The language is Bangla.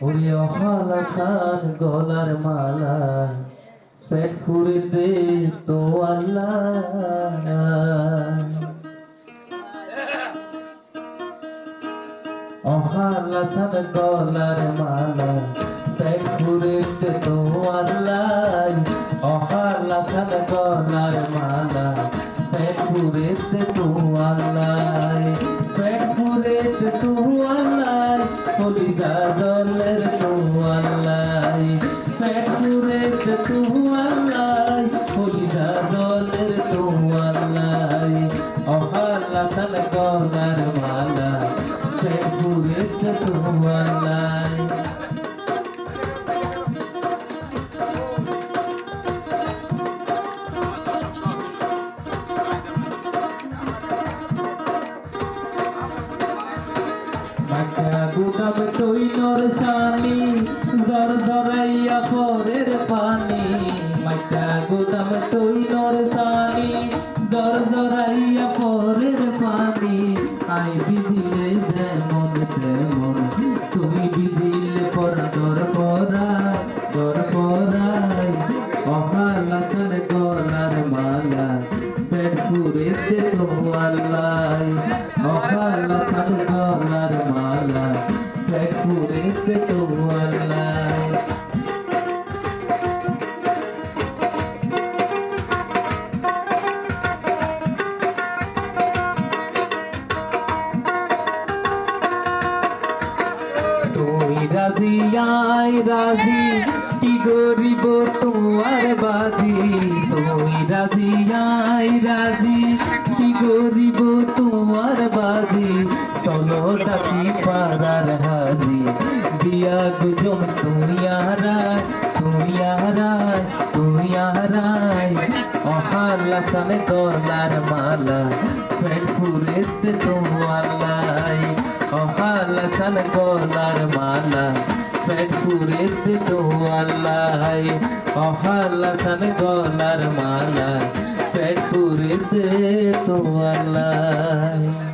ওরে অহালাসান গলার মালা পেট পুরে দে তো আল্লাহ অহালাসান গলার মালা পেট পুরে দে তো আল্লাহ অহালাসান গলার মালা পেট পুরে দে তো আল্লাহ পেট পুরে দে তো আল্লাহ হলিদা জলের তো আল্লাহ পেট পুরে দে তো আল্লাহ হলিদা জলের তো আল্লাহ অহালাসান গলার মালা পেট পুরে দে তো আল্লাহ গুদাম তৈনর সানি জর জরাইয়া পরের পানি মাইটা গুদাম তৈনর সানি জর জরাইয়া পরের পানি আই বিধিলে যেমন তেমন তুই বিধিলে পর দর পরাই অহালাসান গলার মালা পেট পুরে দে তো আল্লাহ অহালাসান গলার মালা পেট পুরে দে তো আল্লাহ তুই রাজি আই রাজি কি গরিব তোমার বাজি তুই রাজি আই রাজি কি গরিব তোমার বাজি চলো ডাকি পাড়ার হাজি দিয়া গুজম তুই আরাই অহালাসান গলার মালা পেট পুরে দে তো আল্লাহ অহালাসান গলার মালা পেট পুরে দে তো আল্লাহ অহালাসান গলার মালা পেট পুরে দে তো আল্লাহ।